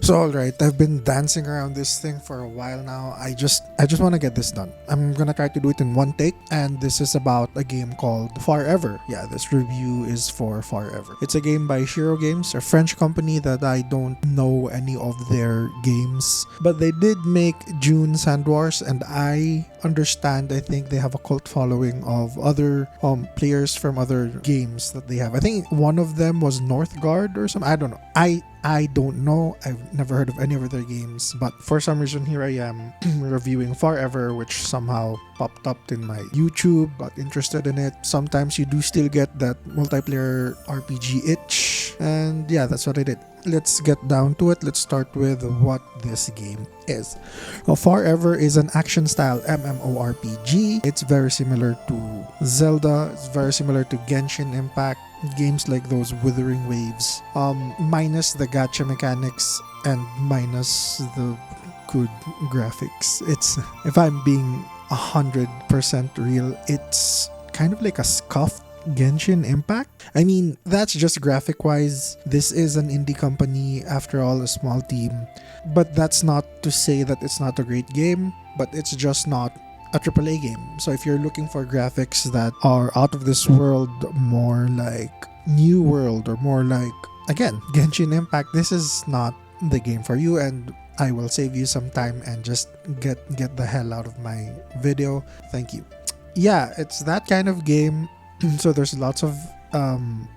So alright, I've been dancing around this thing for a while now. I just want to get this done. I'm gonna try to do it in one take, and this is about a game called Farever. Yeah, this review is for Farever. It's a game by Shiro Games, a French company that I don't know any of their games, but they did make June Sand Wars, and I understand. I think they have a cult following of other players from other games that they have. I think one of them was Northgard or something. I don't know. I don't know. I've never heard of any of their games, but for some reason here I am reviewing Forever, which somehow popped up in my YouTube. Got interested in it. Sometimes you do still get that multiplayer RPG itch, and yeah, that's what I did. Let's get down to it. Let's start with what this game is. Forever is an action-style MMORPG. It's very similar to Zelda. It's very similar to Genshin Impact. Games like those Withering Waves, minus the gacha mechanics and minus the good graphics. It's, if I'm being 100% real, it's kind of like a scuffed Genshin Impact. I mean, that's just graphic wise. This is an indie company, after all, a small team. But that's not to say that it's not a great game, but it's just not a AAA game. So if you're looking for graphics that are out of this world, more like New World, or more like, again, Genshin Impact, this is not the game for you, and I will save you some time and just get the hell out of my video. Thank you. Yeah, it's that kind of game. So there's lots of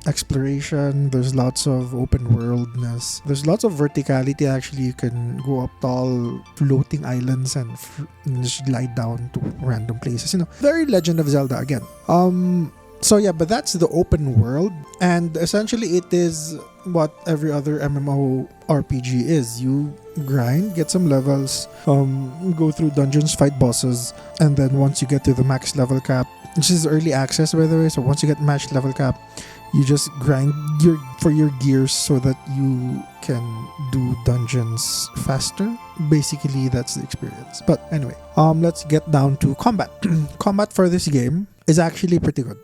exploration, there's lots of open worldness, there's lots of verticality. Actually, you can go up tall floating islands and just glide down to random places, very Legend of Zelda again. So yeah, but that's the open world, and essentially it is what every other MMO RPG is. You grind, get some levels, go through dungeons, fight bosses, and then once you get to the max level cap, which is early access by the way, so once you get max level cap, you just grind for your gears so that you can do dungeons faster. Basically, that's the experience. But anyway, let's get down to combat. Combat for this game is actually pretty good.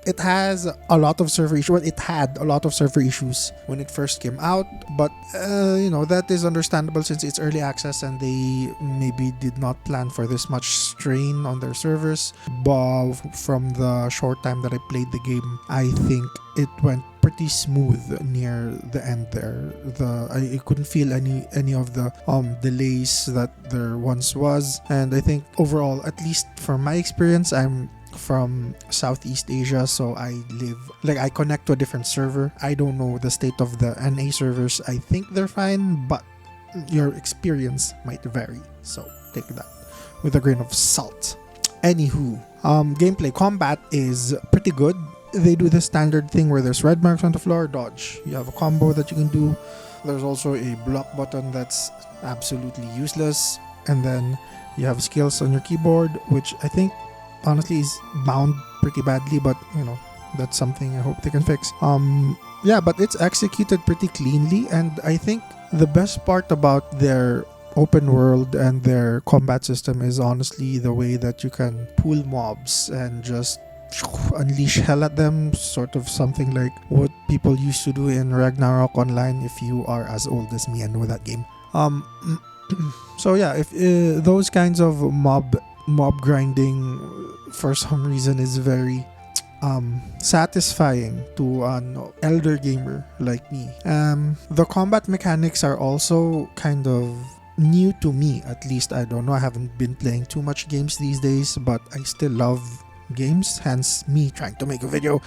It has a lot of server issues. Well, it had a lot of server issues when it first came out, but that is understandable since it's early access and they maybe did not plan for this much strain on their servers. But from the short time that I played the game, I think it went pretty smooth near the end there. I couldn't feel any of the delays that there once was, and I think overall, at least from my experience, I'm from Southeast Asia, so I connect to a different server. I don't know the state of the NA servers. I think they're fine, but your experience might vary, so take that with a grain of salt. Anywho, gameplay combat is pretty good. They do the standard thing where there's red marks on the floor, dodge. You have a combo that you can do. There's also a block button that's absolutely useless, and then you have skills on your keyboard, which I think honestly is bound pretty badly, but that's something I hope they can fix. Yeah, but it's executed pretty cleanly, and I think the best part about their open world and their combat system is honestly the way that you can pull mobs and just unleash hell at them, sort of something like what people used to do in Ragnarok Online, if you are as old as me and know that game. So yeah, if those kinds of mob grinding for some reason is very satisfying to an elder gamer like me. The combat mechanics are also kind of new to me, at least. I don't know, I haven't been playing too much games these days, but I still love games, hence me trying to make a video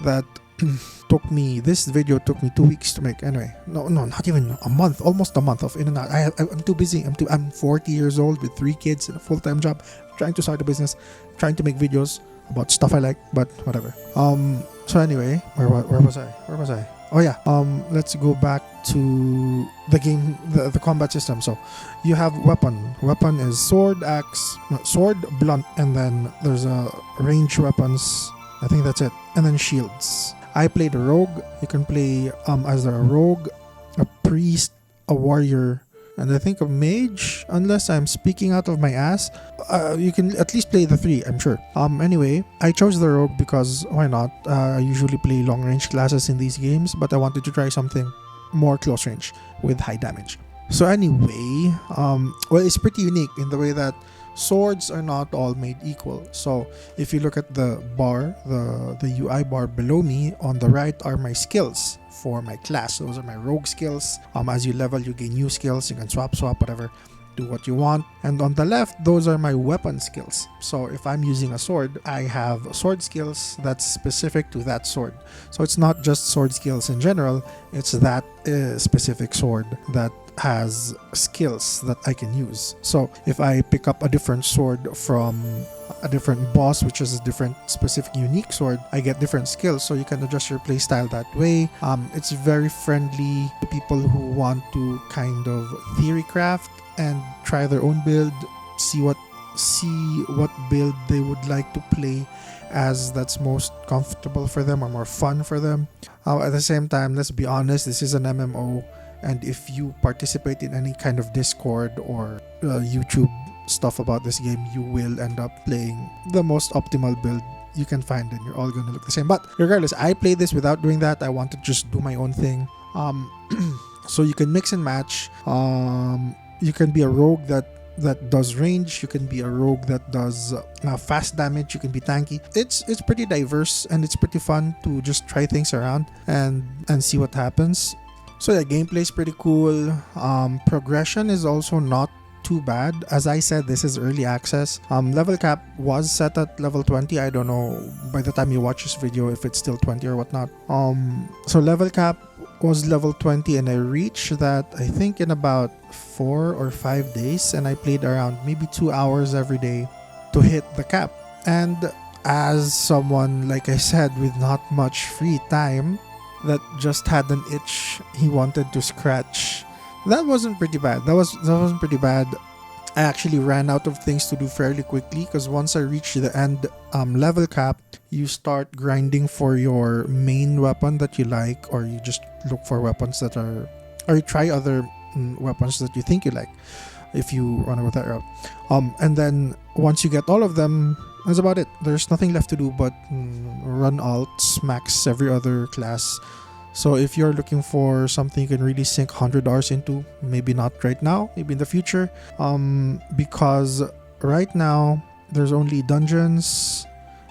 that this video took me 2 weeks to make. Anyway, no, not even a month, almost a month of in and out. I'm too busy. I'm 40 years old with 3 kids and a full-time job, trying to start a business, trying to make videos about stuff I like, but whatever. So anyway, where was I? Oh yeah, let's go back to the game, the combat system. So you have weapon is sword, axe, sword, blunt, and then there's a range weapons. I think that's it, and then shields. I played a rogue. You can play as a rogue, a priest, a warrior, and I think a mage, unless I'm speaking out of my ass. You can at least play the 3, I'm sure. Anyway, I chose the rogue because why not? I usually play long range classes in these games, but I wanted to try something more close range with high damage. So anyway, well, it's pretty unique in the way that swords are not all made equal. So if you look at the bar, the UI bar below me, on the right are my skills for my class. Those are my rogue skills. As you level, you gain new skills. You can swap, whatever, do what you want. And on the left, those are my weapon skills. So if I'm using a sword, I have sword skills that's specific to that sword. So it's not just sword skills in general, it's that specific sword that has skills that I can use. So if I pick up a different sword from a different boss, which is a different specific unique sword, I get different skills. So you can adjust your playstyle that way. It's very friendly to people who want to kind of theory craft and try their own build, see what build they would like to play as that's most comfortable for them or more fun for them. At the same time, let's be honest, this is an MMO, and if you participate in any kind of Discord or YouTube stuff about this game, you will end up playing the most optimal build you can find, and you're all going to look the same. But regardless, I played this without doing that. I want to just do my own thing. So you can mix and match. You can be a rogue that does range. You can be a rogue that does fast damage. You can be tanky. It's pretty diverse, and it's pretty fun to just try things around and see what happens. So yeah, gameplay is pretty cool. Progression is also not too bad. As I said, this is early access. Level cap was set at level 20. I don't know by the time you watch this video if it's still 20 or whatnot. So level cap was level 20, and I reached that I think in about 4 or 5 days, and I played around maybe 2 hours every day to hit the cap. And as someone, like I said, with not much free time, that just had an itch he wanted to scratch, that wasn't pretty bad. That wasn't pretty bad. I actually ran out of things to do fairly quickly, because once I reached the end level cap, you start grinding for your main weapon that you like, or you just look for weapons that are, or you try other weapons that you think you like, if you want to go that route. And then once you get all of them, that's about it. There's nothing left to do but run alts, max every other class. So if you're looking for something you can really sink 100 hours into, maybe not right now, maybe in the future, because right now there's only dungeons,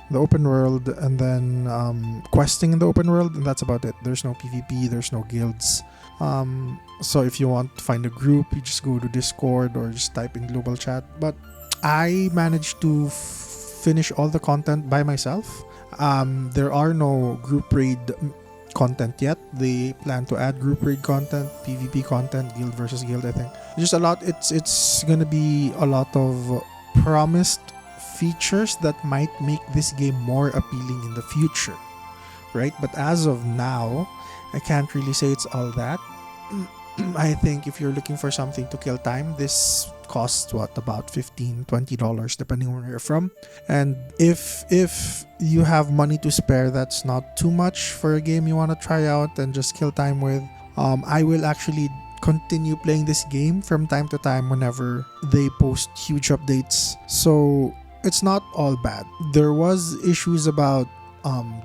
the open world, and then questing in the open world, and that's about it. There's no PvP, there's no guilds. So if you want to find a group, you just go to Discord or just type in global chat. But I managed to finish all the content by myself. There are no group raid content yet. They plan to add group raid content, PvP content, guild versus guild, I think. Just a lot. It's gonna be a lot of promised features that might make this game more appealing in the future, right? But as of now, I can't really say it's all that. I think if you're looking for something to kill time, this costs about $15-$20 depending on where you're from. And if you have money to spare, that's not too much for a game you want to try out and just kill time with. I will actually continue playing this game from time to time whenever they post huge updates. So it's not all bad. There was issues about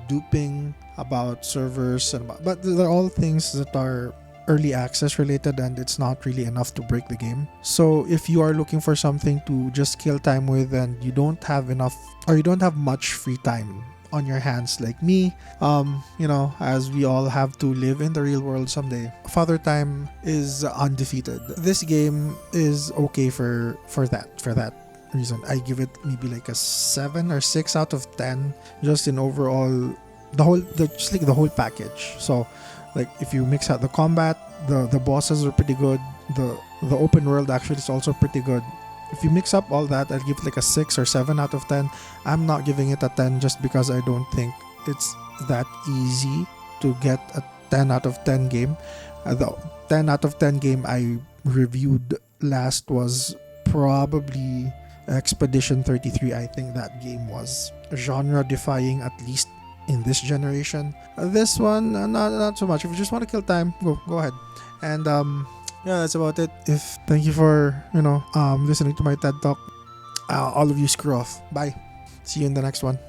duping, about servers, but they're all things that are early access related, and it's not really enough to break the game. So if you are looking for something to just kill time with and you don't have enough, or you don't have much free time on your hands like me, as we all have to live in the real world someday, Father Time is undefeated. This game is okay for that reason. I give it maybe like a 7 or 6 out of 10 just in overall the whole package. So like if you mix out the combat, the bosses are pretty good, the open world actually is also pretty good. If you mix up all that, I'll give it like a 6 or 7 out of 10. I'm not giving it a 10 just because I don't think it's that easy to get a 10 out of 10 game. The 10 out of 10 game I reviewed last was probably Expedition 33. I think that game was genre defying, at least in this generation. This one, not so much. If you just want to kill time, go ahead. And yeah, that's about it. Thank you for listening to my TED Talk. All of you screw off. Bye. See you in the next one.